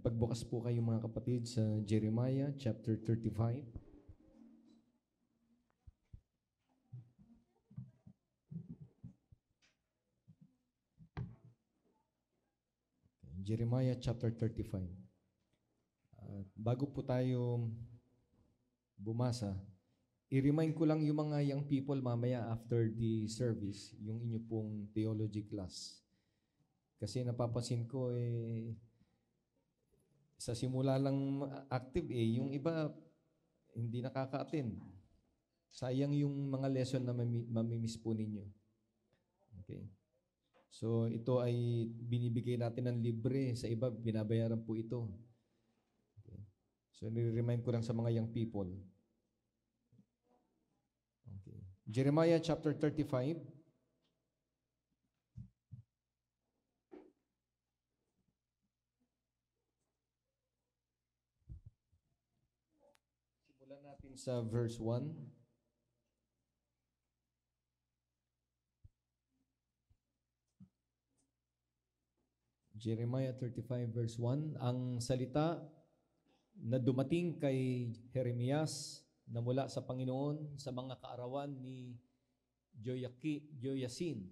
Pagbukas po kayo mga kapatid sa Jeremiah chapter 35. Jeremiah chapter 35. Bago po tayo bumasa, i-remind ko lang yung mga young people mamaya after the service, yung inyo pong theology class. Kasi napapansin ko sa simula lang active yung iba hindi nakaka-attend. Sayang yung mga lesson na mamimiss po ninyo. Okay. So ito ay binibigay natin ng libre, sa iba binabayaran po ito. Okay. So nire-remind ko lang sa mga young people. Okay. Jeremiah chapter 35. Simulan natin sa verse 1. Jeremiah 35 verse 1, ang salita na dumating kay Jeremias na mula sa Panginoon sa mga kaarawan ni Joyasin,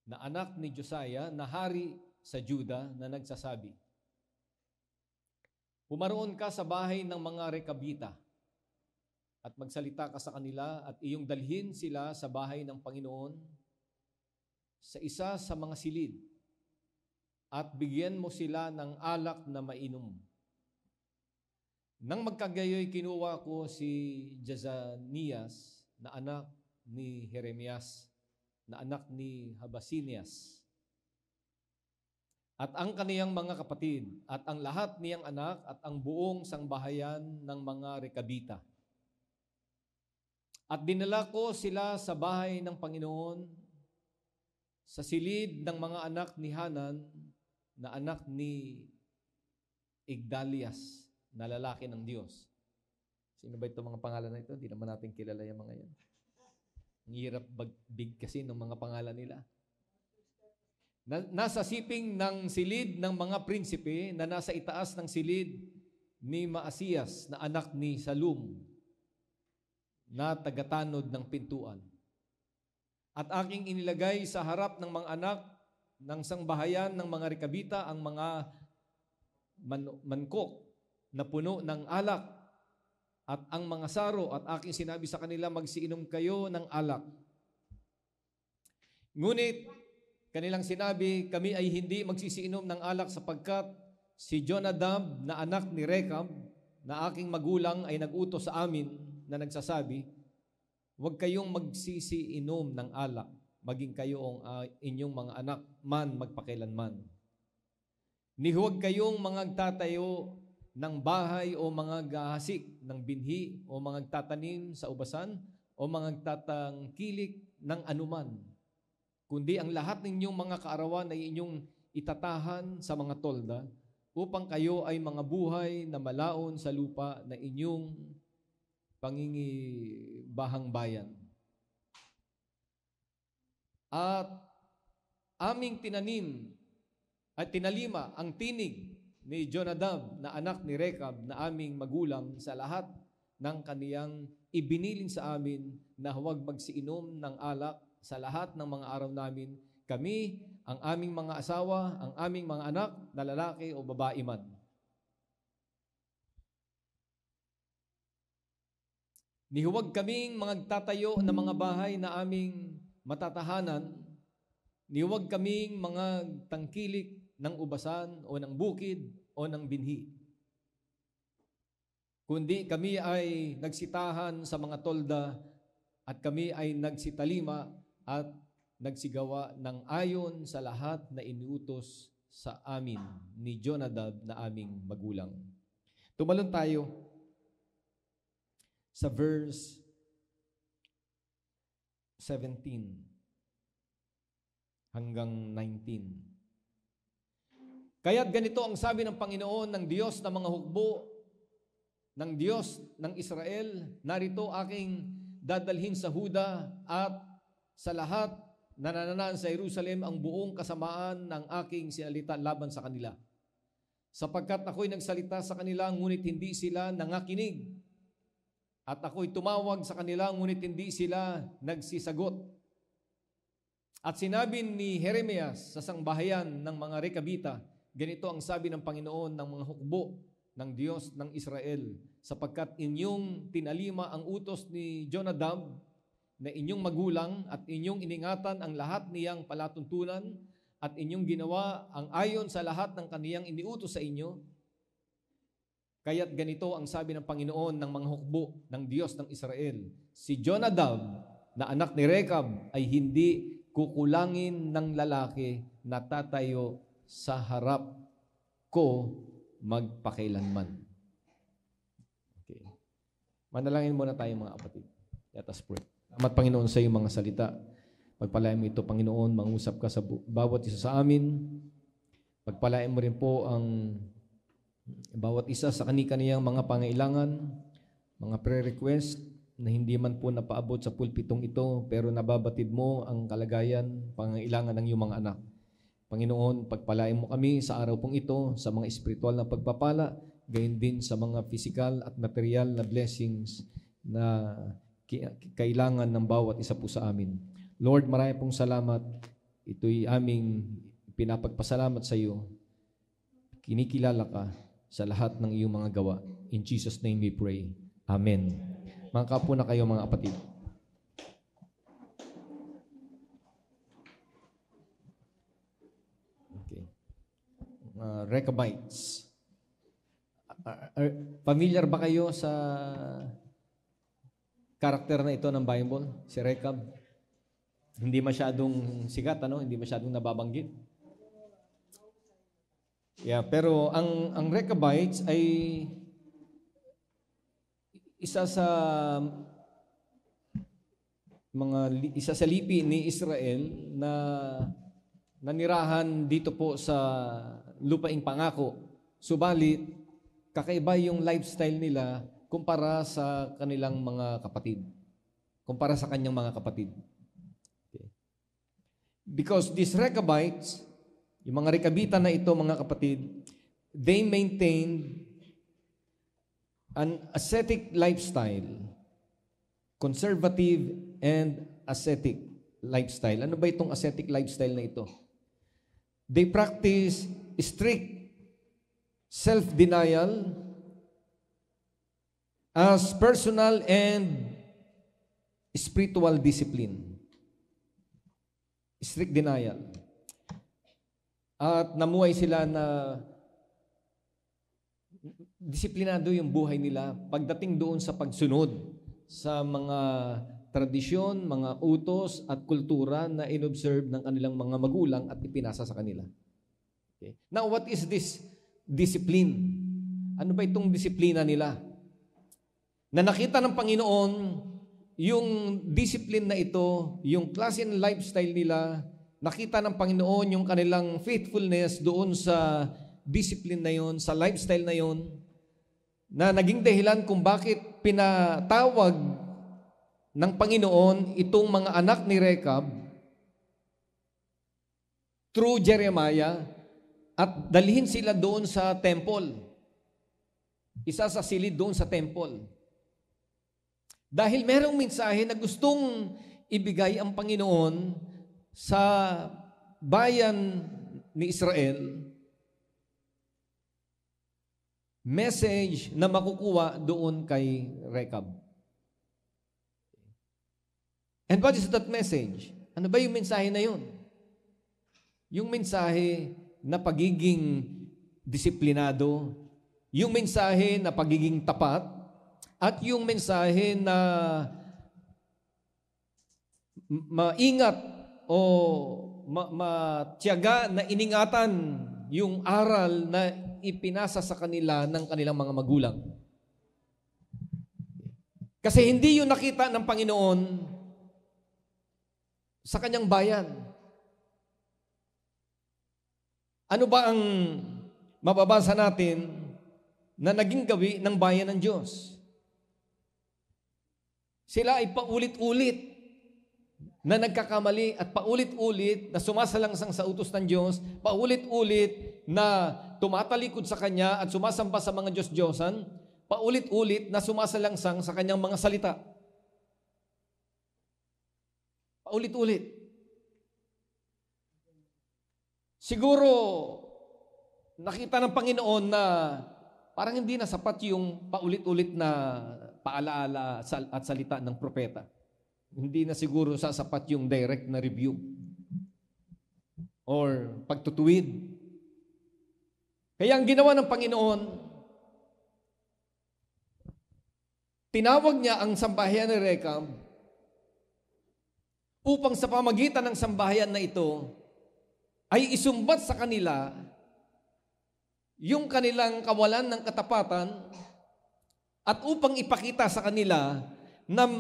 na anak ni Josiah, na hari sa Juda, na nagsasabi, pumaroon ka sa bahay ng mga Rekabita at magsalita ka sa kanila at iyong dalhin sila sa bahay ng Panginoon sa isa sa mga silid at bigyan mo sila ng alak na mainom. Nang magkagayoy, kinuha ko si Jazanias na anak ni Jeremias, na anak ni Habasinias, at ang kaniyang mga kapatid, at ang lahat niyang anak, at ang buong sangbahayan ng mga Rekabita. At dinala ko sila sa bahay ng Panginoon, sa silid ng mga anak ni Hanan, na anak ni Igdalias, na lalaki ng Diyos. Sino ba itong mga pangalan na ito? Hindi naman natin kilala yung mga yan. Ang hirap big kasi ng mga pangalan nila. Nasa siping ng silid ng mga prinsipe, na nasa itaas ng silid ni Maasiyas, na anak ni Salum, na tagatanod ng pintuan. At aking inilagay sa harap ng mga anak ng sangbahayan ng mga Rekabita ang mga mangkok na puno ng alak at ang mga saro, at aking sinabi sa kanila, magsiinom kayo ng alak. Ngunit kanilang sinabi, kami ay hindi magsisiinom ng alak sapagkat si Jonadab na anak ni Rekab na aking magulang ay nag-utos sa amin na nagsasabi, huwag kayong magsisiinom ng alak, maging kayo ang inyong mga anak man magpakailanman. Ni huwag kayong mga tatayo ng bahay o mga gahasik ng binhi o mga tatanim sa ubasan o mga tatangkilik ng anuman, kundi ang lahat ninyong mga kaarawan ay inyong itatahan sa mga tolda upang kayo ay mga buhay na malaon sa lupa na inyong pangingibahang bayan. At aming tinanim at tinalima ang tinig ni Jonadab na anak ni Rekab na aming magulang sa lahat ng kaniyang ibinilin sa amin na huwag magsiinom ng alak sa lahat ng mga araw namin, kami, ang aming mga asawa, ang aming mga anak na lalaki o babae man. Ni huwag kaming magtatayo ng mga bahay na aming matatahanan, ni huwag kaming mga tangkilik ng ubasan o ng bukid o ng binhi. Kundi kami ay nagsitahan sa mga tolda at kami ay nagsitalima at nagsigawa ng ayon sa lahat na iniutos sa amin ni Jonadab na aming magulang. Tumalon tayo sa verse 17 hanggang 19. Kaya't ganito ang sabi ng Panginoon, ng Diyos ng mga hukbo, ng Diyos ng Israel, narito aking dadalhin sa Huda at sa lahat na nananaan sa Jerusalem ang buong kasamaan ng aking sinalita laban sa kanila. sapagkat ako'y nagsalita sa kanila, ngunit hindi sila nangakinig. At ako'y tumawag sa kanila, ngunit hindi sila nagsisagot. At sinabi ni Jeremias sa sangbahayan ng mga Rekabita, ganito ang sabi ng Panginoon ng mga hukbo ng Diyos ng Israel, sapagkat inyong tinalima ang utos ni Jonadab na inyong magulang at inyong iningatan ang lahat niyang palatuntunan at inyong ginawa ang ayon sa lahat ng kaniyang iniutos sa inyo. Kaya't ganito ang sabi ng Panginoon ng mga hukbo ng Diyos ng Israel, si Jonadab na anak ni Rekab ay hindi kukulangin ng lalaki na tatayo sa harap ko magpakailanman. Okay. Manalangin muna tayo mga kapatid. Let us pray. Salamat Panginoon sa iyong mga salita. Pagpalain mo ito, Panginoon, mangusap ka sa bawat isa sa amin. Pagpalain mo rin po ang bawat isa sa kani-kaniyang mga pangailangan, mga prayer request na hindi man po napaabot sa pulpitong ito, pero nababatid mo ang kalagayan, pangailangan ng iyong mga anak. Panginoon, pagpalain mo kami sa araw pong ito, sa mga espiritual na pagpapala, gayon din sa mga physical at material na blessings na kailangan ng bawat isa po sa amin. Lord, marami pong salamat. Ito'y aming pinapagpasalamat sa iyo. Kinikilala ka sa lahat ng iyong mga gawa. In Jesus' name we pray. Amen. Mangka po na kayo mga kapatid. Okay. Rechabites. Familiar ba kayo sa karakter na ito ng Bible? Si Rechab? Hindi masyadong sikat, Hindi masyadong nababanggit. Yeah, pero ang Rechabites ay isa sa lipi ni Israel na nanirahan dito po sa lupaing pangako. Subalit, kakaiba yung lifestyle nila kumpara sa kanilang mga kapatid. Kumpara sa kanyang mga kapatid. Okay. Because these Rechabites, yung mga Rechabita na ito, mga kapatid, they maintained an ascetic lifestyle, conservative and ascetic lifestyle. Ano ba itong ascetic lifestyle na ito? They practice strict self-denial as personal and spiritual discipline. Strict denial. At namuhay sila na disiplinado yung buhay nila pagdating doon sa pagsunod sa mga tradisyon, mga utos at kultura na inobserve ng kanilang mga magulang at ipinasa sa kanila. Okay. Now, what is this discipline? Ano ba itong disiplina nila? Na nakita ng Panginoon yung discipline na ito, yung klase ng lifestyle nila, nakita ng Panginoon yung kanilang faithfulness doon sa discipline na yon, sa lifestyle na yon, na naging dahilan kung bakit pinatawag ng Panginoon itong mga anak ni Rechab through Jeremiah at dalhin sila doon sa temple. Isa sa silid doon sa temple. Dahil merong mensahe na gustong ibigay ang Panginoon sa bayan ni Israel, message na makukuha doon kay Rechab. And what is that message? Ano ba yung mensahe na yun? Yung mensahe na pagiging disiplinado, yung mensahe na pagiging tapat, at yung mensahe na maingat o matiyaga na iningatan yung aral na ipinasa sa kanila ng kanilang mga magulang. Kasi hindi yun nakita ng Panginoon sa kanyang bayan. Ano ba ang mababasa natin na naging gawi ng bayan ng Diyos? Sila ay paulit-ulit na nagkakamali at paulit-ulit na sumasalangsang sa utos ng Diyos, paulit-ulit na tumatalikod sa Kanya at sumasamba sa mga Diyos-Diyosan, paulit-ulit na sumasalangsang sa Kanyang mga salita. Paulit-ulit. Siguro, nakita ng Panginoon na parang hindi na sapat yung paulit-ulit na paalaala at salita ng propeta. Hindi na siguro sasapat yung direct na review or pagtutuwid. Kaya ang ginawa ng Panginoon, tinawag niya ang sambahayan ni Rechab upang sa pamagitan ng sambahayan na ito ay isumbat sa kanila yung kanilang kawalan ng katapatan at upang ipakita sa kanila na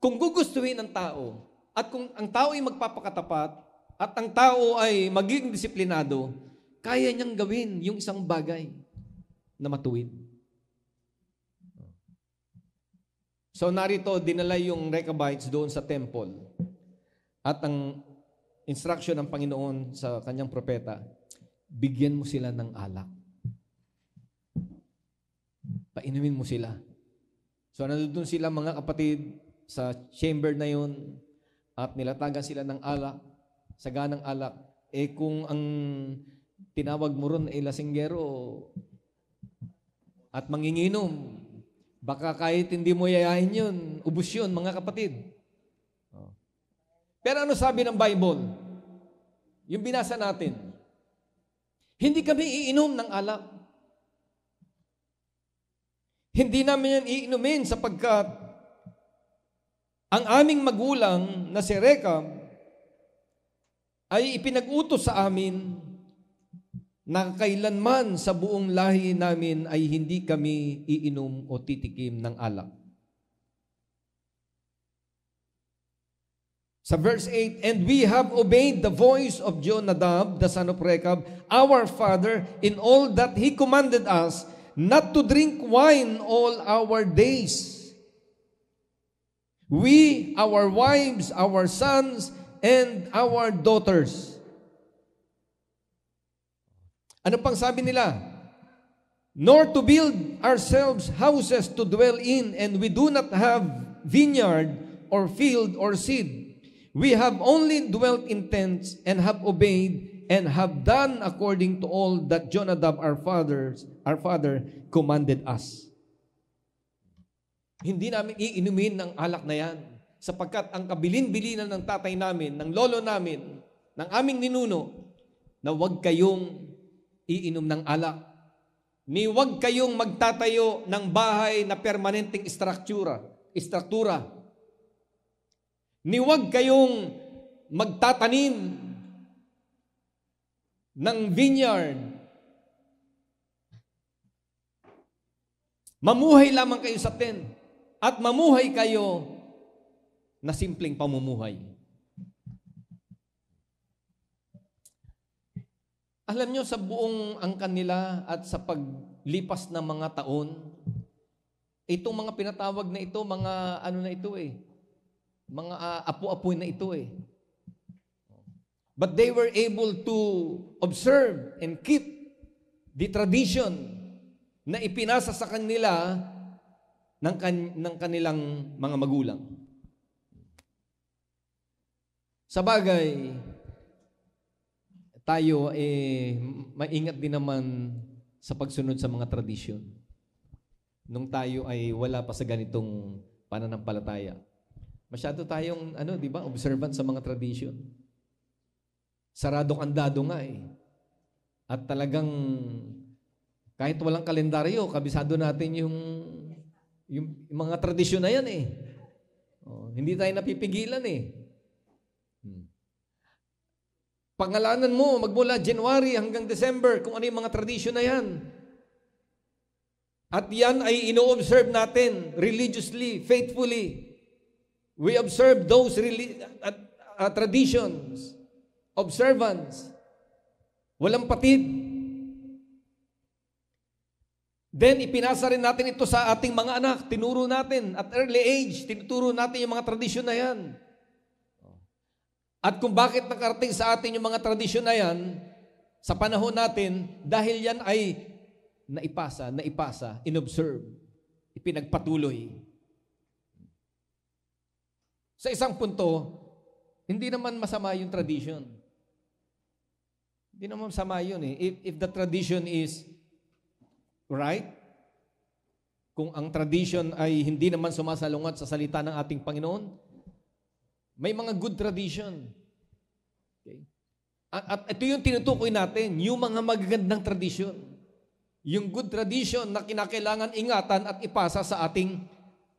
kung gugustuhin ng tao at kung ang tao ay magpapakatapat at ang tao ay magiging disiplinado, kaya niyang gawin yung isang bagay na matuwid. So narito, dinala yung Rechabites doon sa temple at ang instruction ng Panginoon sa kanyang propeta, bigyan mo sila ng alak. Painumin mo sila. So nandun sila mga kapatid sa chamber na yun at nilatagan sila ng alak, saganang alak. Eh kung ang tinawag mo ron ay lasinggero at manginginom, baka kahit hindi mo yayain yun, ubus yun mga kapatid. Pero ano sabi ng Bible? Yung binasa natin, hindi kami iinom ng alak. Hindi namin yan iinumin sapagkat ang aming magulang na si Rechab ay ipinag-utos sa amin na kailanman sa buong lahi namin ay hindi kami iinom o titikim ng alak. Sa verse 8, and we have obeyed the voice of Jonadab, the son of Rechab, our father, in all that he commanded us, not to drink wine all our days. We, our wives, our sons, and our daughters. Ano pang sabi nila? Nor to build ourselves houses to dwell in, and we do not have vineyard or field or seed. We have only dwelt in tents and have obeyed and have done according to all that Jonadab our father commanded us. Hindi namin iinumin ng alak na yan sapagkat ang kabilin-bilinan ng tatay namin, ng lolo namin, ng aming ninuno, na huwag kayong iinom ng alak. Ni huwag kayong magtatayo ng bahay na permanenteng istruktura. Ni huwag kayong magtatanim ng vineyard. Mamuhay lamang kayo sa tent at mamuhay kayo na simpleng pamumuhay. Alam nyo, sa buong angkan nila at sa paglipas ng mga taon, itong mga pinatawag na ito, mga ano na ito mga apo-apoy na ito But they were able to observe and keep the tradition na ipinasa sa kanila ng kanilang mga magulang. Sa bagay, tayo maingat din naman sa pagsunod sa mga tradisyon. Nung tayo ay wala pa sa ganitong pananampalataya. Masyado tayong observant sa mga tradisyon. Sarado-kandado nga At talagang kahit walang kalendaryo, kabisado natin yung mga tradisyon na yan hindi tayo napipigilan Pangalanan mo, magmula January hanggang December, kung ano yung mga tradisyon na yan. At yan ay ino-observe natin religiously, faithfully. We observe those traditions, observance. Walang patid. Then, ipinasa rin natin ito sa ating mga anak. Tinuro natin at early age, tinuturo natin yung mga tradisyon na yan. At kung bakit nakarating sa atin yung mga tradisyon na yan, sa panahon natin, dahil yan ay naipasa, inobserve, ipinagpatuloy. Sa isang punto, hindi naman masama yung tradition. Hindi naman masama yun eh. If the tradition is right, kung ang tradition ay hindi naman sumasalungat sa salita ng ating Panginoon, may mga good tradition. Okay? At ito yung tinutukoy natin, yung mga magagandang tradition. Yung good tradition na kinakailangan ingatan at ipasa sa ating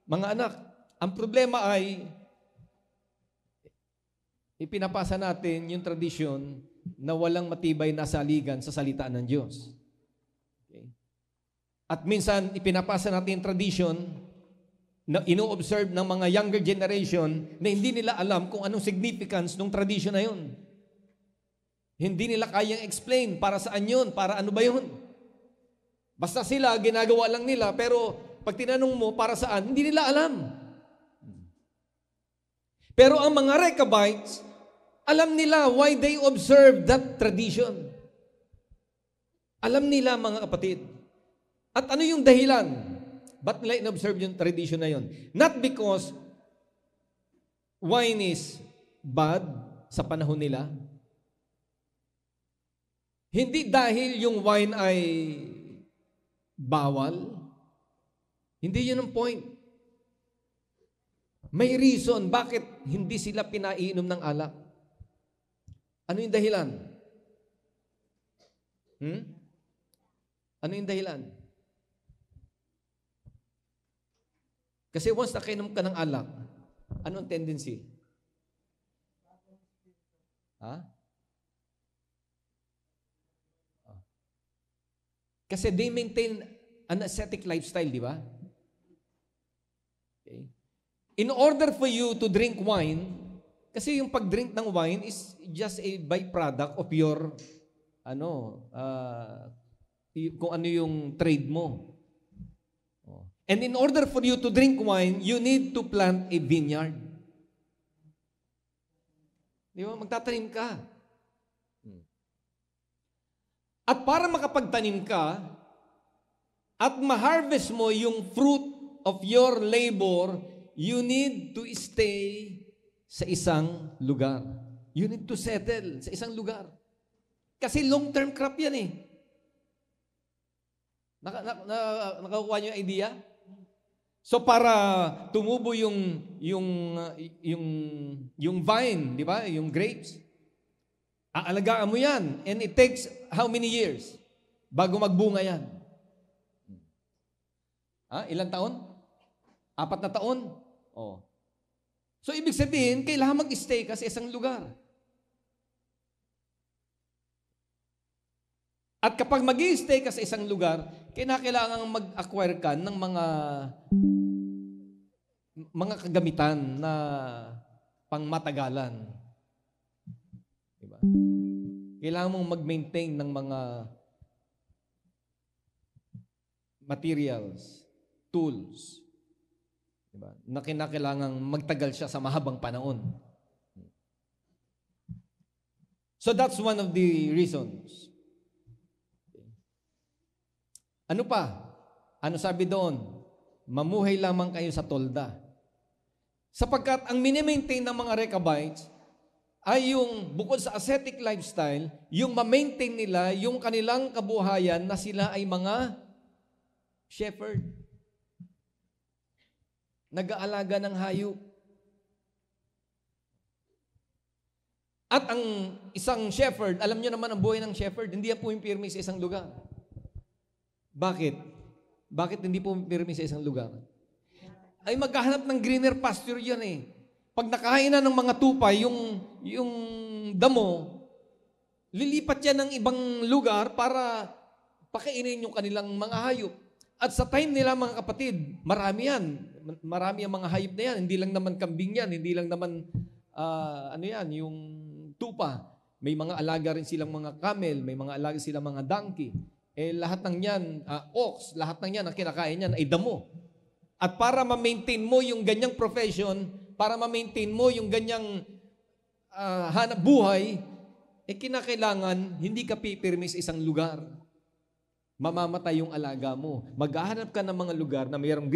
mga anak. Ang problema ay, ipinapasa natin yung tradisyon na walang matibay na saligan sa salita ng Diyos. Okay? At minsan, ipinapasa natin yung tradition na ino-observe ng mga younger generation na hindi nila alam kung anong significance ng tradition na yun. Hindi nila kayang explain para saan yun, para ano ba yun. Basta sila, ginagawa lang nila, pero pag tinanong mo para saan, hindi nila alam. Pero ang mga Rechabites, alam nila why they observe that tradition. Alam nila, mga kapatid. At ano yung dahilan? Ba't nila in-observe yung tradition na yun? Not because wine is bad sa panahon nila. Hindi dahil yung wine ay bawal. Hindi yun ang point. May reason bakit hindi sila pinaiinom ng alak. Ano yung dahilan? Ano yung dahilan? Kasi once nakainom ka ng alak, ano ang tendency? Kasi they maintain an ascetic lifestyle, di ba? Okay. In order for you to drink wine, kasi yung pag-drink ng wine is just a byproduct of your, kung ano yung trade mo. And in order for you to drink wine, you need to plant a vineyard. Di ba? Magtatanim ka. At para makapagtanim ka, at ma-harvest mo yung fruit of your labor, you need to stay sa isang lugar. You need to settle sa isang lugar. Kasi long-term crop yan eh. Nakakuha niyo yung idea? So para tumubo yung vine, di ba? Yung grapes. Aalagaan mo yan. And it takes how many years bago magbunga yan? Ilang taon? 4 na taon? Oh. So ibig sabihin, kailangan mag-stay ka sa isang lugar. At kapag mag-i-stay ka sa isang lugar, kailangan mag-acquire ka ng mga kagamitan na pangmatagalan. Diba? Kailangan mong mag-maintain ng mga materials, tools, diba? Na kinakailangang magtagal siya sa mahabang panahon. So that's one of the reasons. Ano pa? Ano sabi doon? Mamuhay lamang kayo sa tolda. Sapagkat ang mini-maintain ng mga Rechabites ay yung, bukod sa ascetic lifestyle, yung ma-maintain nila yung kanilang kabuhayan na sila ay mga shepherd. Nag-aalaga ng hayop. At ang isang shepherd, alam nyo naman ang buhay ng shepherd, hindi yan pumipirmi sa isang lugar. Bakit? Bakit hindi pumipirmi sa isang lugar? Ay maghahanap ng greener pasture yan eh. Pag nakain na ng mga tupay, yung damo, lilipat yan ng ibang lugar para pakainin yung kanilang mga hayop. At sa time nila mga kapatid, marami yan. Marami ang mga hayop na yan. Hindi lang naman kambing yan. Hindi lang naman, yung tupa. May mga alaga rin silang mga camel. May mga alaga silang mga donkey. Lahat ng yan, ox, lahat ng yan, ang kinakain yan ay damo. At para ma-maintain mo yung ganyang profession, para ma-maintain mo yung ganyang hanap buhay, kinakailangan hindi ka pipirmi sa isang lugar. Mamamatay yung alaga mo. Maghahanap ka ng mga lugar na mayroong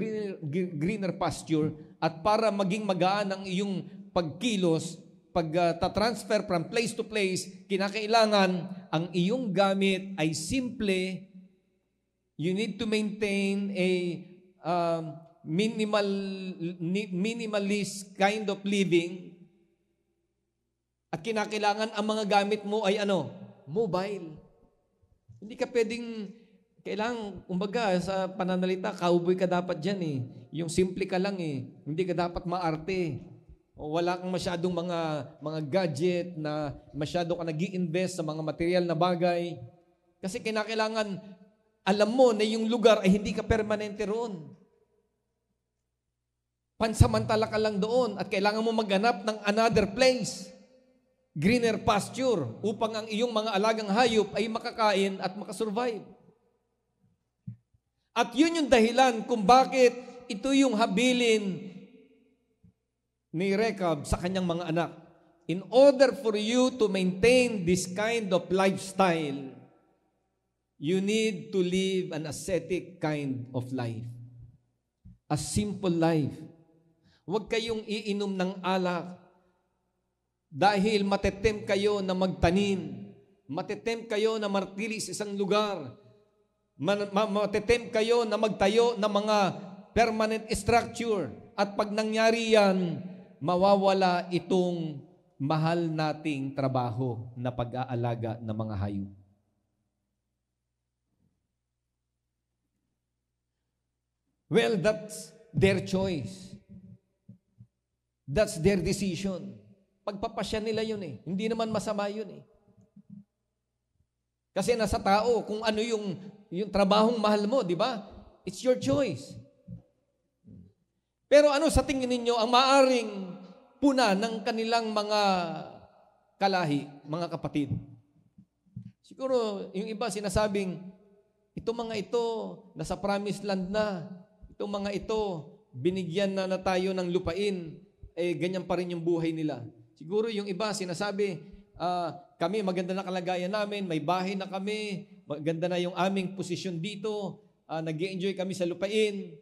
greener pasture at para maging magaan ang iyong pagkilos, pag-transfer from place to place, kinakailangan ang iyong gamit ay simple. You need to maintain a minimalist kind of living. At kinakailangan ang mga gamit mo ay mobile. Hindi ka pwedeng, kumbaga sa pananalita, cowboy ka dapat dyan eh. Yung simple ka lang eh. Hindi ka dapat maarte. O wala kang masyadong mga gadget na masyado ka nag-i-invest sa mga material na bagay. Kasi kinakailangan, alam mo na yung lugar ay hindi ka permanente roon. Pansamantala ka lang doon at kailangan mo maghanap ng another place. Greener pasture upang ang iyong mga alagang hayop ay makakain at makasurvive. At yun yung dahilan kung bakit ito yung habilin ni Rechab sa kanyang mga anak. In order for you to maintain this kind of lifestyle, you need to live an ascetic kind of life. A simple life. Huwag kayong iinom ng alak dahil matetempt kayo na magtanim. Matetempt kayo na martili sa isang lugar. Matetempt kayo na magtayo ng mga permanent structure. At pag nangyari yan, mawawala itong mahal nating trabaho na pag-aalaga ng mga hayop. Well, that's their choice. That's their decision. Pagpapasya nila yun eh. Hindi naman masama yun eh. Kasi nasa tao kung ano yung trabahong mahal mo, di ba? It's your choice. Pero ano sa tingin ninyo ang maaring puna ng kanilang mga kalahi, mga kapatid? Siguro yung iba sinasabing, itong mga ito, nasa promised land na. Itong mga ito, binigyan na tayo ng lupain, ganyan pa rin yung buhay nila. Siguro yung iba sinasabi, kami maganda na kalagayan namin, may bahay na kami, maganda na yung aming posisyon dito, nag-i-enjoy kami sa lupain,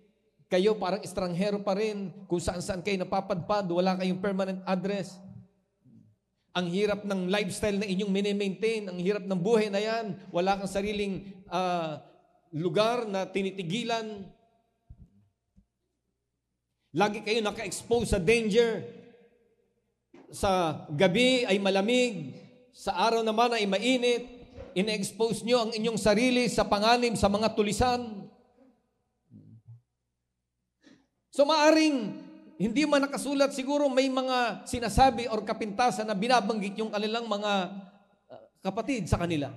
kayo parang estranghero pa rin, kung saan-saan kayo napapadpad, wala kayong permanent address. Ang hirap ng lifestyle na inyong mini-maintain, ang hirap ng buhay na yan, wala kang sariling lugar na tinitigilan. Lagi kayo naka-expose sa danger. Sa gabi ay malamig, sa araw naman ay mainit, ina-expose nyo ang inyong sarili sa panganib sa mga tulisan. So maaring hindi man nakasulat, siguro may mga sinasabi or kapintasan na binabanggit yung kanilang mga kapatid sa kanila.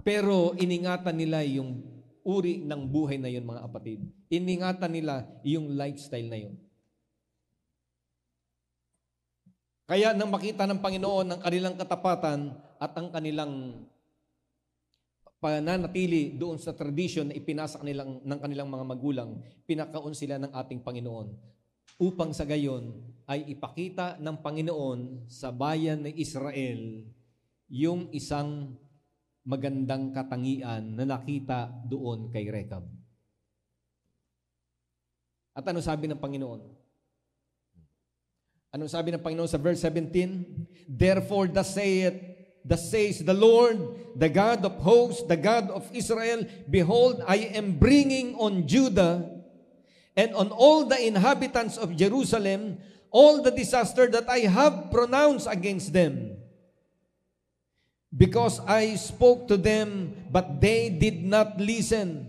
Pero iningatan nila yung uri ng buhay na yun, mga kapatid. Iningatan nila yung lifestyle na yun. Kaya nang makita ng Panginoon ang kanilang katapatan at ang kanilang pananatili doon sa tradition na ipinasa ng kanilang mga magulang, pinakaon sila ng ating Panginoon upang sa gayon ay ipakita ng Panginoon sa bayan ng Israel yung isang magandang katangian na nakita doon kay Rechab. At ano sabi ng Panginoon? Ano sabi ng Panginoon sa verse 17? Therefore thus says the Lord, the God of hosts, the God of Israel, behold, I am bringing on Judah and on all the inhabitants of Jerusalem all the disaster that I have pronounced against them. Because I spoke to them, but they did not listen.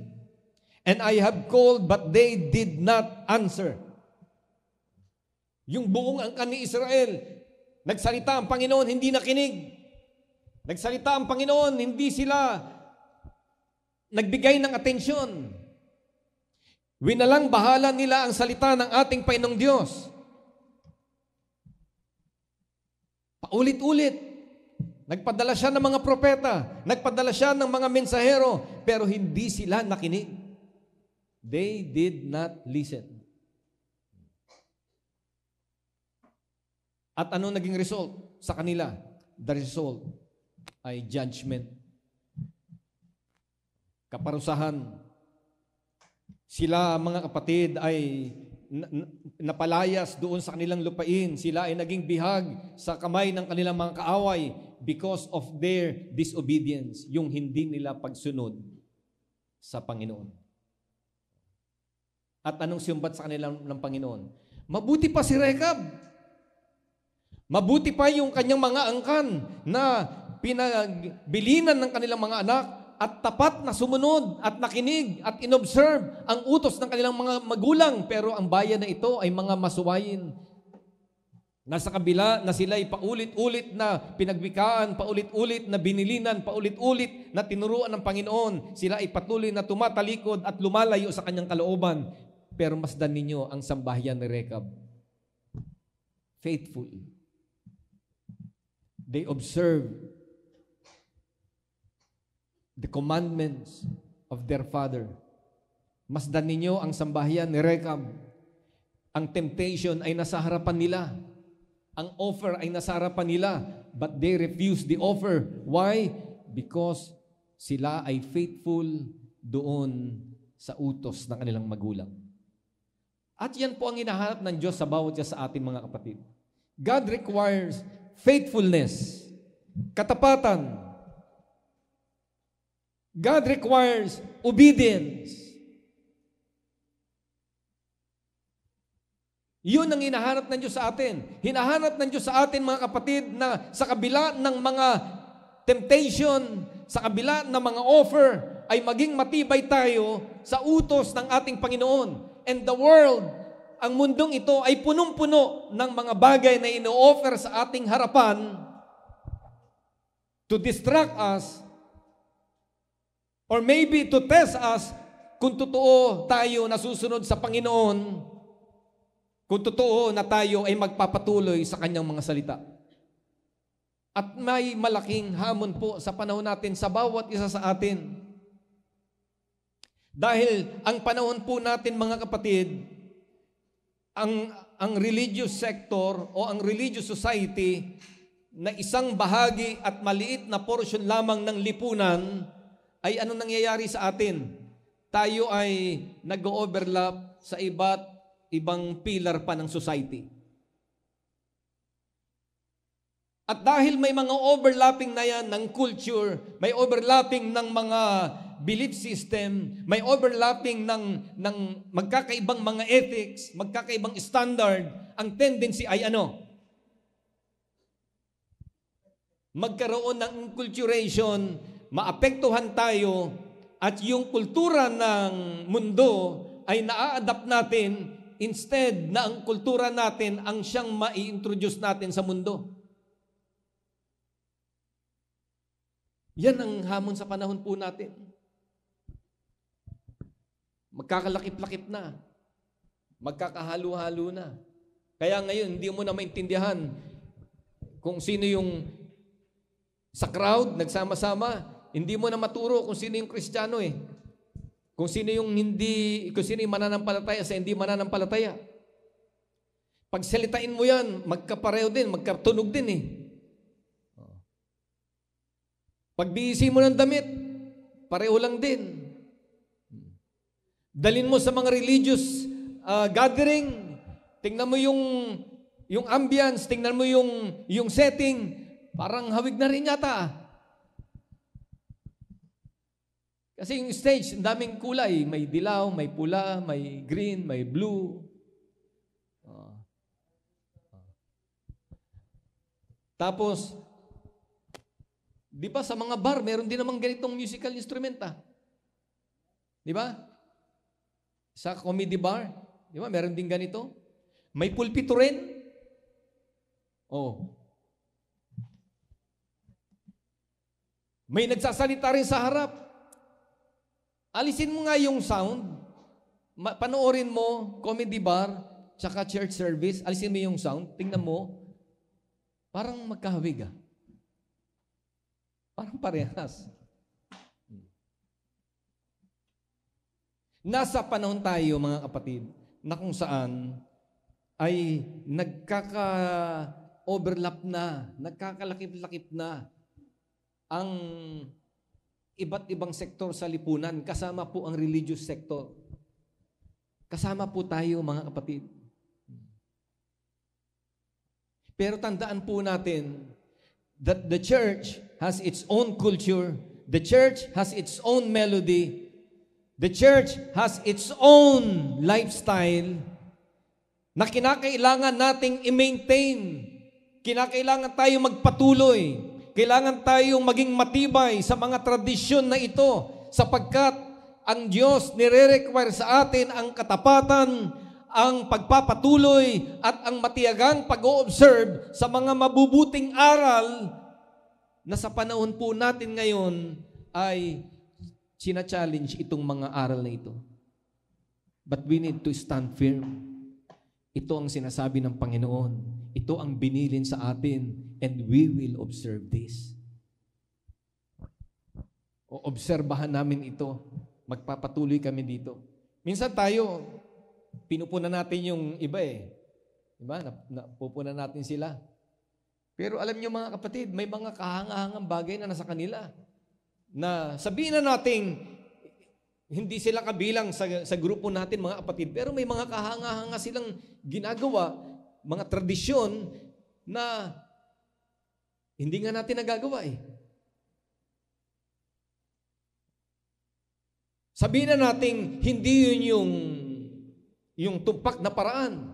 And I have called, but they did not answer. Yung buong angkan ni Israel, nagsalita ang Panginoon, hindi nakinig. Nagsalita ang Panginoon, hindi sila nagbigay ng atensyon. Winalang bahala nila ang salita ng ating Panginoong Diyos. Paulit-ulit. Nagpadala siya ng mga propeta, nagpadala siya ng mga mensahero, pero hindi sila nakinig. They did not listen. At ano naging result sa kanila? The result ay judgment. Kaparusahan. Sila, mga kapatid, ay napalayas doon sa kanilang lupain. Sila ay naging bihag sa kamay ng kanilang mga kaaway because of their disobedience, yung hindi nila pagsunod sa Panginoon. At anong sumbat sa kanila ng Panginoon? Mabuti pa si Rekab. Mabuti pa yung kanyang mga angkan na pinagbilinan ng kanilang mga anak at tapat na sumunod at nakinig at inobserve ang utos ng kanilang mga magulang. Pero ang bayan na ito ay mga masuwayin. Nasa kabila na sila ay paulit-ulit na pinagbikaan, paulit-ulit na binilinan, paulit-ulit na tinuruan ng Panginoon. Sila ay patuloy na tumatalikod at lumalayo sa kanyang kalooban. Pero masdan ninyo ang sambahayan ni Rekab. Faithful. They observe the commandments of their father. Masdan ninyo ang sambahayan ni Rekab. Ang temptation ay nasa harapan nila. Ang offer ay nasa harapan nila. But they refuse the offer. Why? Because sila ay faithful doon sa utos ng kanilang magulang. At yan po ang hinahanap ng Diyos sa bawat isa sa ating mga kapatid. God requires faithfulness, katapatan. God requires obedience. Yun ang hinahanap ng Diyos sa atin. Hinahanap ng Diyos sa atin, mga kapatid, na sa kabila ng mga temptation, sa kabila ng mga offer, ay maging matibay tayo sa utos ng ating Panginoon. And the world, ang mundong ito ay punong-puno ng mga bagay na ino-offer sa ating harapan to distract us or maybe to test us kung totoo tayo nasusunod sa Panginoon, kung totoo na tayo ay magpapatuloy sa Kanyang mga salita. At may malaking hamon po sa panahon natin sa bawat isa sa atin. Dahil ang panahon po natin, mga kapatid, ang religious sector o ang religious society na isang bahagi at maliit na portion lamang ng lipunan, ay anong nangyayari sa atin? Tayo ay nag-overlap sa iba't ibang pillar pa ng society. At dahil may mga overlapping na yan ng culture, may overlapping ng mga belief system, may overlapping ng magkakaibang mga ethics, magkakaibang standard, ang tendency ay ano? Magkaroon ng enculturation, maapektuhan tayo, at yung kultura ng mundo ay naa-adapt natin instead na ang kultura natin ang siyang mai-introduce natin sa mundo. Yan ang hamon sa panahon po natin. Magkakalakip-lakip na. Magkakahalo-halo na. Kaya ngayon, hindi mo na maintindihan kung sino yung sa crowd, nagsama-sama. Hindi mo na maturo kung sino yung Kristiyano eh. Kung sino yung mananampalataya sa hindi mananampalataya. Pagsalitain mo yan, magkapareho din, magkatunog din eh. Pagbihisi mo ng damit, pareho lang din. Dalin mo sa mga religious gathering, tingnan mo yung ambience, tingnan mo yung setting, parang hawig na rin yata. Kasi yung stage, ang daming kulay. May dilaw, may pula, may green, may blue. Tapos, di ba sa mga bar, meron din namang ganitong musical instrument Di ba? Sa comedy bar, di ba, meron din ganito. May pulpito rin. May nagsasalita rin sa harap. Alisin mo nga yung sound. Panoorin mo, comedy bar, tsaka church service. Alisin mo yung sound. Tingnan mo. Parang magkahawig Parang parehas. Nasa panahon tayo, mga kapatid, na kung saan ay nagkaka-overlap na, nagkakalakip-lakip na ang iba't ibang sektor sa lipunan, kasama po ang religious sector. Kasama po tayo, mga kapatid. Pero tandaan po natin that the church has its own culture, the church has its own melody, the church has its own lifestyle na kinakailangan nating i-maintain. Kinakailangan tayo magpatuloy. Kailangan tayong maging matibay sa mga tradisyon na ito sapagkat ang Diyos nire-require sa atin ang katapatan, ang pagpapatuloy at ang matiyagang pag-o-observe sa mga mabubuting aral na sa panahon po natin ngayon ay sina-challenge itong mga aral na ito. But we need to stand firm. Ito ang sinasabi ng Panginoon. Ito ang binilin sa atin and we will observe this. O obserbahan namin ito. Magpapatuloy kami dito. Minsan tayo, pinupunan natin yung iba eh. Diba? Napupunan natin sila. Pero alam niyo mga kapatid, may mga kahangahangang bagay na nasa kanila. Na sabihin na natin, hindi sila kabilang sa grupo natin mga kapatid, pero may mga kahanga-hanga silang ginagawa, mga tradisyon na hindi nga natin nagagawa eh. Sabihin na natin, hindi yun yung tumpak na paraan.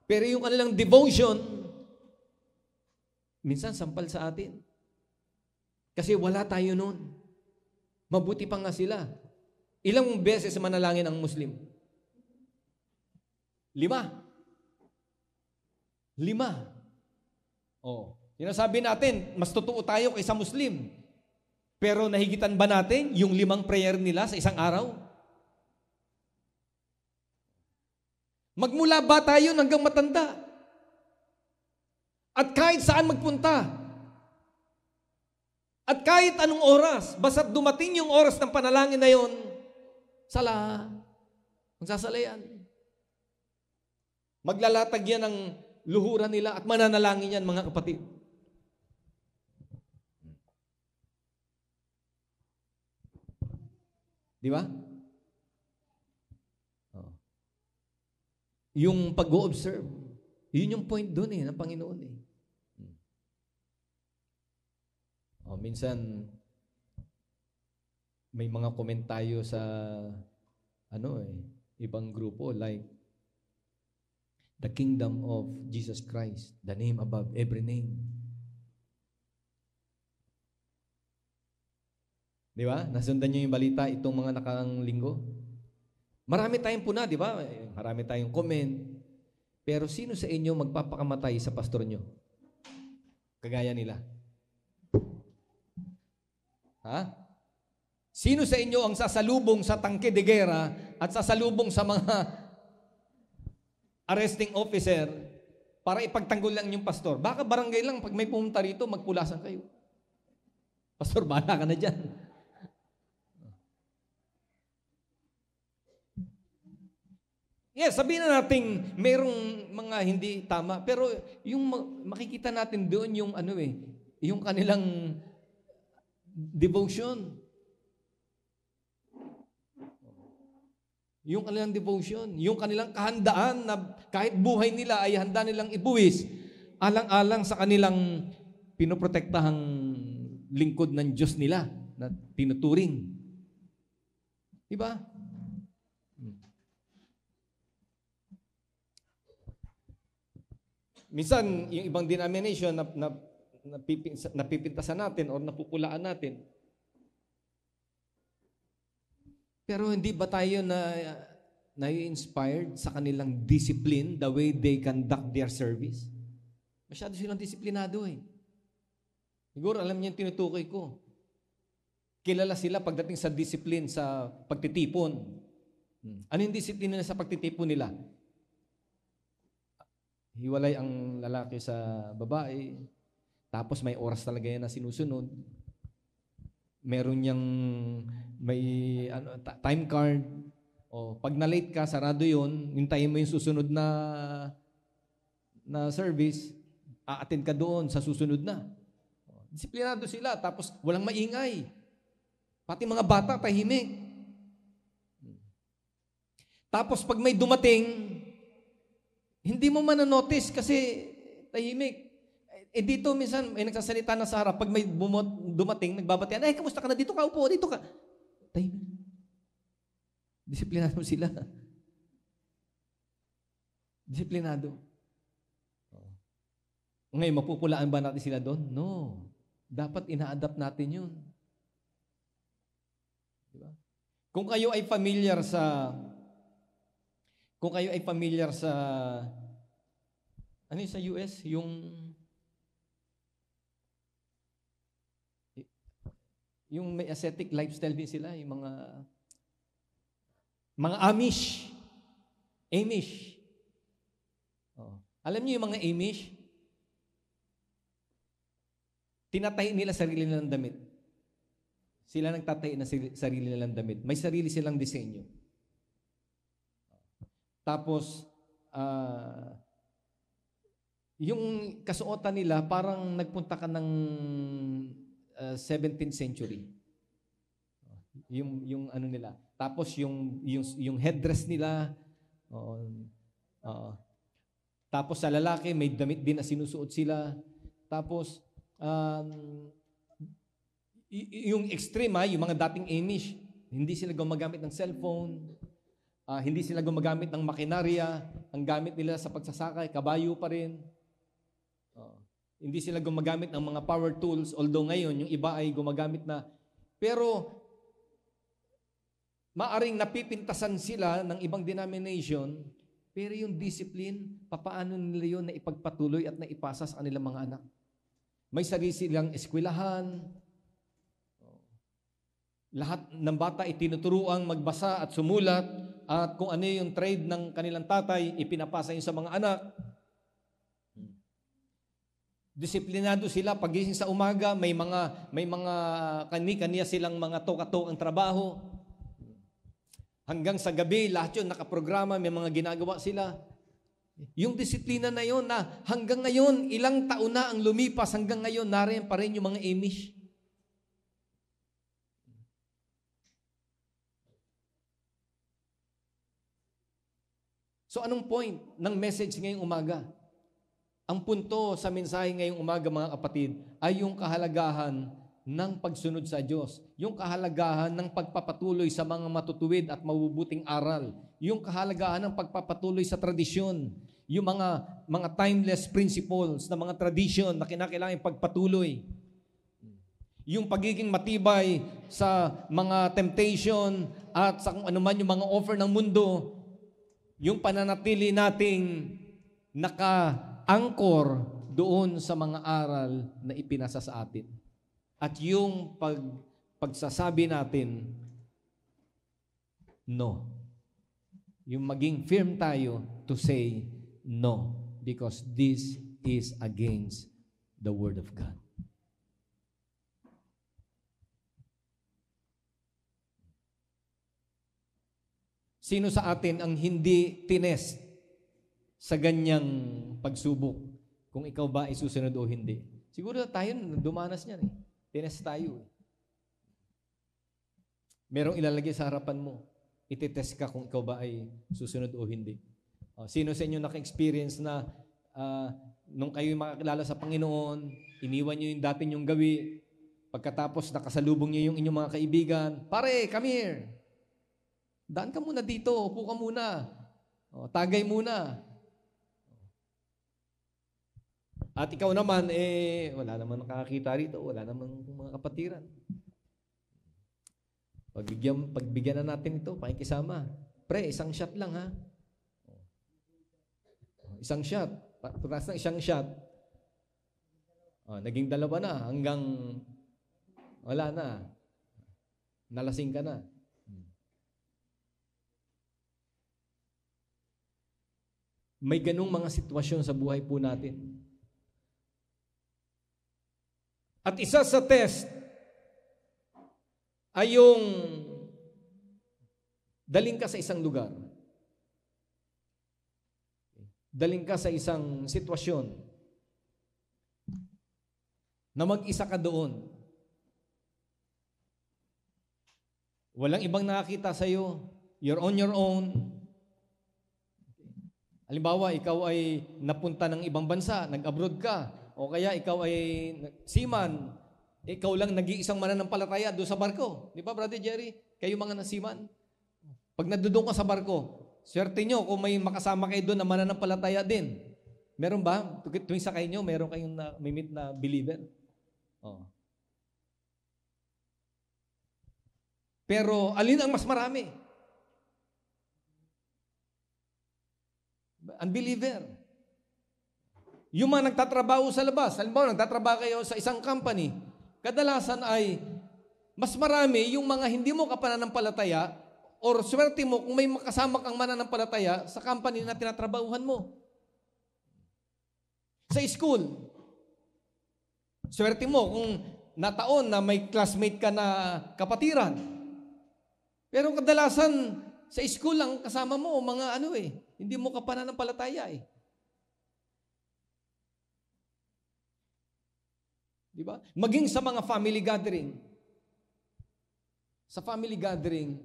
Pero yung kanilang devotion, minsan sampal sa atin. Kasi wala tayo nun. Mabuti pa nga sila. Ilang beses manalangin ang Muslim? 5. 5. Oh, sinasabi natin, mas totoo tayo kaysa Muslim. Pero nahigitan ba natin yung 5 prayer nila sa isang araw? Magmula bata yun hanggang matanda. At kahit saan magpunta. At kahit anong oras, basta't dumating yung oras ng panalangin na yun, sala, magsasalayan. Maglalatag yan ng luhuran nila at mananalangin yan, mga kapatid. Di ba? Yung pag-o-observe, yun yung point doon ng Panginoon eh. Minsan, may mga komentaryo sa ibang grupo like, the kingdom of Jesus Christ, the name above every name. Di ba? Nasundan niyo yung balita itong mga nakang linggo? Marami tayong puna, di ba? Marami tayong comment. Pero sino sa inyo magpapakamatay sa pastor nyo? Kagaya nila. Ha? Sino sa inyo ang sasalubong sa tangke de gera at sasalubong sa mga arresting officer para ipagtanggol lang yung pastor? Baka barangay lang, pag may pumunta rito, magpulasan kayo. Pastor, bahala ka na dyan. Yes, sabihin na natin mayroong mga hindi tama, pero yung makikita natin doon yung yung kanilang devotion. Yung kanilang devotion, yung kanilang kahandaan na kahit buhay nila ay handa nilang ibuwis, alang-alang sa kanilang pinoprotektahang lingkod ng Diyos nila na tinuturing. Diba? Minsan, yung ibang denomination napipintasan natin o napupulaan natin. Pero hindi ba tayo na-inspired sa kanilang discipline, the way they conduct their service? Masyado silang disiplinado eh. Siguro alam niyo yung tinutukoy ko. Kilala sila pagdating sa discipline sa pagtitipon. Ano yung discipline nila sa pagtitipon nila? Hiwalay ang lalaki sa babae. Tapos may oras talaga yan na sinusunod. Meron niyang time card. O pag na-late ka, sarado yun. Hintayin mo yung susunod na service. a-attend ka doon sa susunod na. Disiplinado sila, tapos walang maingay. Pati mga bata, tahimik. Tapos pag may dumating, hindi mo mananotice kasi tahimik. Dito minsan, may nagsasalita na sa harap, pag may dumating, nagbabatian, kamusta ka na? Dito ka, upo, dito ka. Tahimik. Disiplinado sila. Disiplinado. Ngayon, mapupulaan ba natin sila doon? No. Dapat ina-adapt natin yun. Diba? Kung kayo ay familiar sa ano sa US, yung may ascetic lifestyle din sila, yung mga Amish. Alam niyo yung mga Amish? Tinatahi nila sarili nilang damit. Sila nagtatahi na sarili nilang damit. May sarili silang disenyo. Tapos, yung kasuotan nila, parang nagpunta ka ng 17th century. Yung ano nila. Tapos, yung headdress nila, tapos sa lalaki, may damit din na sinusuot sila. Tapos, yung extreme, yung mga dating Amish, hindi sila gumagamit ng cellphone, hindi sila gumagamit ng makinarya, ang gamit nila sa pagsasakay, kabayo pa rin. Hindi sila gumagamit ng mga power tools, although ngayon, yung iba ay gumagamit na. Pero, maaring napipintasan sila ng ibang denomination, pero yung discipline, papaano nila yun na ipagpatuloy at naipasa sa kanilang mga anak. May sarili silang eskwelahan. Lahat ng bata itinuturuang magbasa at sumulat at kung ano yung trade ng kanilang tatay, ipinapasa yun sa mga anak. Disiplinado sila pagising sa umaga, may mga kani-kaniya silang mga toka-tokang trabaho. Hanggang sa gabi, lahat yun nakaprograma, may mga ginagawa sila. Yung disiplina na yun na hanggang ngayon, ilang taon na ang lumipas, hanggang ngayon, nariyan pa rin yung mga Amish. So anong point ng message ngayong umaga? Ang punto sa mensahe ngayong umaga, mga kapatid, ay yung kahalagahan ng pagsunod sa Diyos. Yung kahalagahan ng pagpapatuloy sa mga matutuwid at mabubuting aral. Yung kahalagahan ng pagpapatuloy sa tradisyon. Yung mga timeless principles na mga tradisyon na kinakailangan pagpatuloy. Yung pagiging matibay sa mga temptation at sa kung anuman yung mga offer ng mundo. Yung pananatili nating naka-angkor doon sa mga aral na ipinasa sa atin. At yung pagsasabi natin, no. Yung maging firm tayo to say no. Because this is against the Word of God. Sino sa atin ang hindi tinest sa ganyang pagsubok? Kung ikaw ba ay susunod o hindi? Siguro tayo dumanas niyan. Tinest tayo. Merong ilalagay sa harapan mo. Ititest ka kung ikaw ba ay susunod o hindi. Sino sa inyo naka-experience na nung kayo makakilala sa Panginoon, iniwan nyo yung dati nyong gawi, pagkatapos nakasalubong nyo yung inyong mga kaibigan, pare, come here. Daan ka muna dito, upo ka muna. Tagay muna. At ikaw naman, wala naman nakakakita rito, wala naman mga kapatiran. Pagbigyan na natin ito, pakikisama. Pre, isang shot lang ha. Isang shot. Pagkas ng isang shot, naging dalawa na hanggang wala na. Nalasing ka na. May ganung mga sitwasyon sa buhay po natin. At isa sa test ay yung daling ka sa isang lugar. Daling ka sa isang sitwasyon. na mag-isa ka doon. Walang ibang nakakita sa'yo. You're on your own. Halimbawa, ikaw ay napunta ng ibang bansa, nag-abroad ka, o kaya ikaw ay seaman, ikaw lang nag-iisang mananampalataya doon sa barko. Di ba, Brother Jerry? Kayo mga nasiman. Pag nadudong ka sa barko, swerte nyo kung may makasama kayo doon na mananampalataya din. Meron ba? Tuwing sakay nyo, meron kayong may meet na believer? Oh. Pero alin ang mas marami? Unbeliever. Yung mga nagtatrabaho sa labas, halimbawa nagtatrabaho kayo sa isang company, kadalasan ay mas marami yung mga hindi mo kapananampalataya or swerte mo kung may makasama kang mananampalataya sa company na tinatrabahuhan mo. Sa school, swerte mo kung nataon na may classmate ka na kapatiran. Pero kadalasan, sa school lang kasama mo, mga hindi mo kapananampalataya eh. Di ba? Maging sa mga family gathering. Sa family gathering,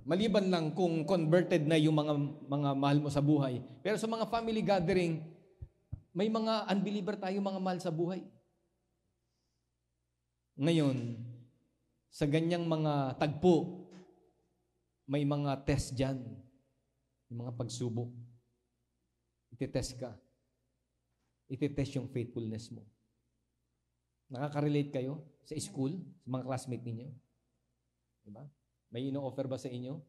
maliban lang kung converted na yung mga mahal mo sa buhay. Pero sa mga family gathering, may mga unbeliever tayo mga mahal sa buhay. Ngayon, sa ganyang mga tagpo, may mga test dyan. Yung mga pagsubok. Iti-test ka. Iti-test yung faithfulness mo. Nakaka-relate kayo sa school, sa mga classmate ninyo? Diba? May ino-offer ba sa inyo?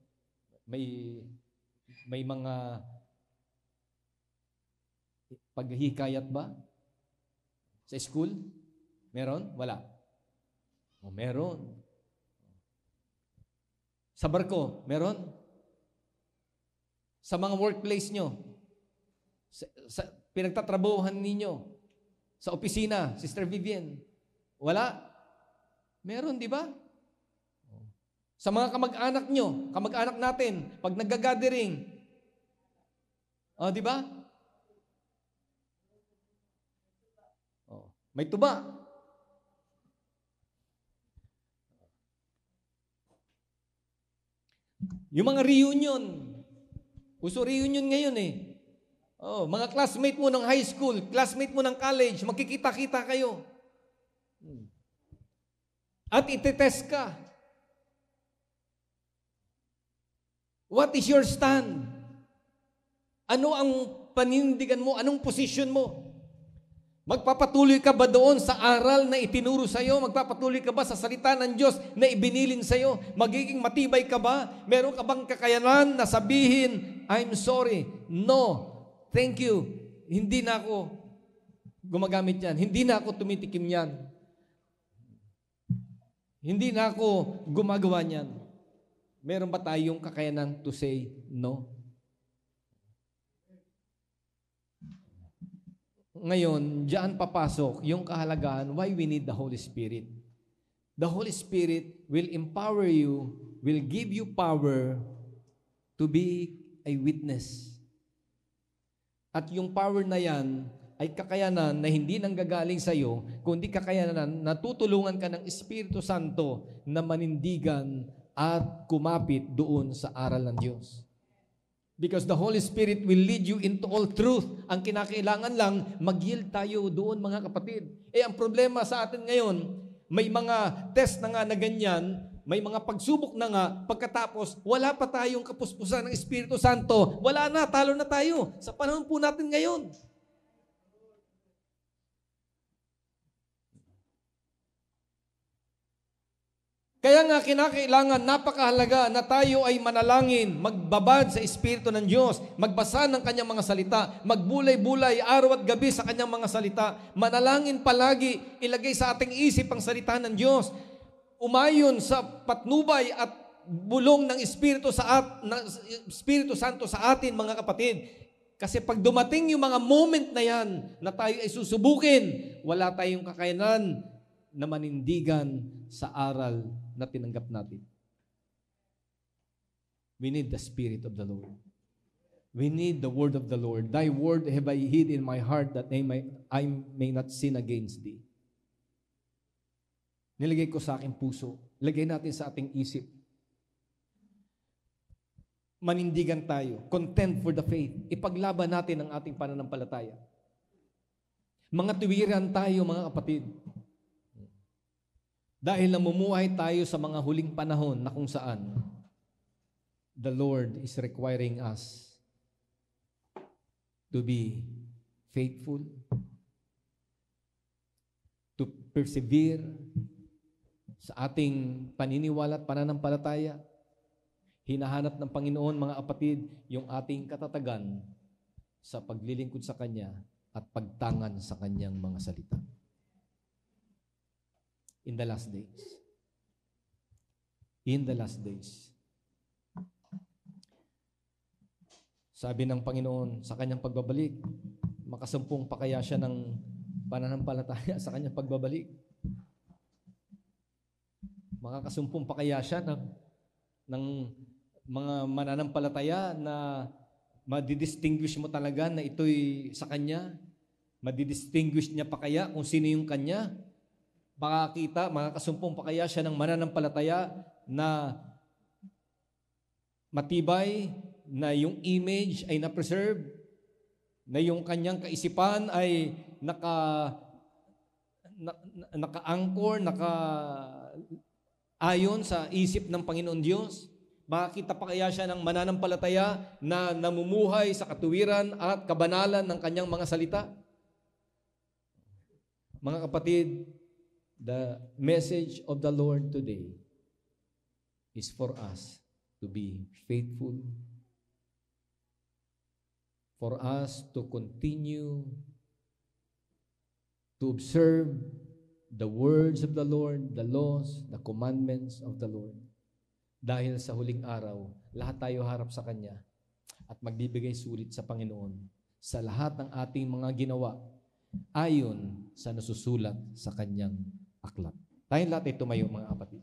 May mga paghihikayat ba? Sa school? Meron? Wala? O, meron. Sa barko? Meron? Sa mga workplace nyo? Sa pinagtatrabahuhan ninyo? Sa opisina? Sister Vivian? Wala? Meron, di ba? Sa mga kamag-anak nyo, kamag-anak natin, pag nag-gathering, di ba? May tuba. Yung mga reunion, uso reunion ngayon eh. Mga classmate mo ng high school, classmate mo ng college, magkikita-kita kayo. At itetest ka. What is your stand? Ano ang panindigan mo? Anong position mo? Magpapatuloy ka ba doon sa aral na itinuro sa iyo? Magpapatuloy ka ba sa salita ng Diyos na ibinilin sa iyo? Magiging matibay ka ba? Meron ka bang kakayanan na sabihin, I'm sorry. No. Thank you. Hindi na ako gumagamit yan. Hindi na ako tumitikim yan. Hindi na ako gumagawa niyan. Meron ba tayong kakayanan to say no? Ngayon, diyan papasok yung kahalagahan why we need the Holy Spirit. The Holy Spirit will empower you, will give you power to be a witness. At yung power na yan ay kakayanan na hindi nanggagaling sa iyo, kundi kakayanan na tutulungan ka ng Espiritu Santo na manindigan at kumapit doon sa aral ng Diyos. Because the Holy Spirit will lead you into all truth. Ang kinakailangan lang, mag-yield tayo doon, mga kapatid. Ang problema sa atin ngayon, may mga test na nga na ganyan, may mga pagsubok na nga, pagkatapos, wala pa tayong kapuspusan ng Espiritu Santo. Wala na, talo na tayo. Sa panahon po natin ngayon. Kaya nga kinakailangan, napakahalaga na tayo ay manalangin, magbabad sa Espiritu ng Diyos, magbasa ng Kanyang mga salita, magbulay-bulay araw at gabi sa Kanyang mga salita, manalangin palagi, ilagay sa ating isip ang salita ng Diyos, umayon sa patnubay at bulong ng Espiritu Santo sa atin, mga kapatid. Kasi pag dumating yung mga moment na yan, na tayo ay susubukin, wala tayong kakayanan na manindigan sa aral na tinanggap natin. We need the Spirit of the Lord. We need the word of the Lord. Thy word have I hid in my heart that I may not sin against thee. Nilagay ko sa aking puso. Lagay natin sa ating isip. Manindigan tayo. Contend for the faith. Ipaglaban natin ang ating pananampalataya. Mga tuwiran tayo, mga kapatid. Dahil namumuhay tayo sa mga huling panahon na kung saan the Lord is requiring us to be faithful, to persevere sa ating paniniwala at pananampalataya. Hinahanap ng Panginoon, mga kapatid, yung ating katatagan sa paglilingkod sa Kanya at pagtangan sa Kanyang mga salita. In the last days. In the last days. Sabi ng Panginoon sa Kanyang pagbabalik, makasumpong pa kaya siya ng pananampalataya sa Kanyang pagbabalik? Makakasumpong pa kaya siya ng mga mananampalataya na madidistinguish mo talaga na ito'y sa Kanya? Madidistinguish niya pa kaya kung sino yung Kanya? Makakasumpong pa kaya siya ng mananampalataya na matibay, na yung image ay na-preserve, na yung kanyang kaisipan ay naka-anchor, naka-ayon sa isip ng Panginoon Diyos? Makakita pa kaya siya ng mananampalataya na namumuhay sa katuwiran at kabanalan ng kanyang mga salita? Mga kapatid, the message of the Lord today is for us to be faithful, for us to continue to observe the words of the Lord, the laws, the commandments of the Lord. Dahil sa huling araw, lahat tayo harap sa Kanya at magbibigay sulit sa Panginoon sa lahat ng ating mga ginawa ayon sa nasusulat sa Kanyang aklat. Tayong lahat ay tumayo, mga kapatid.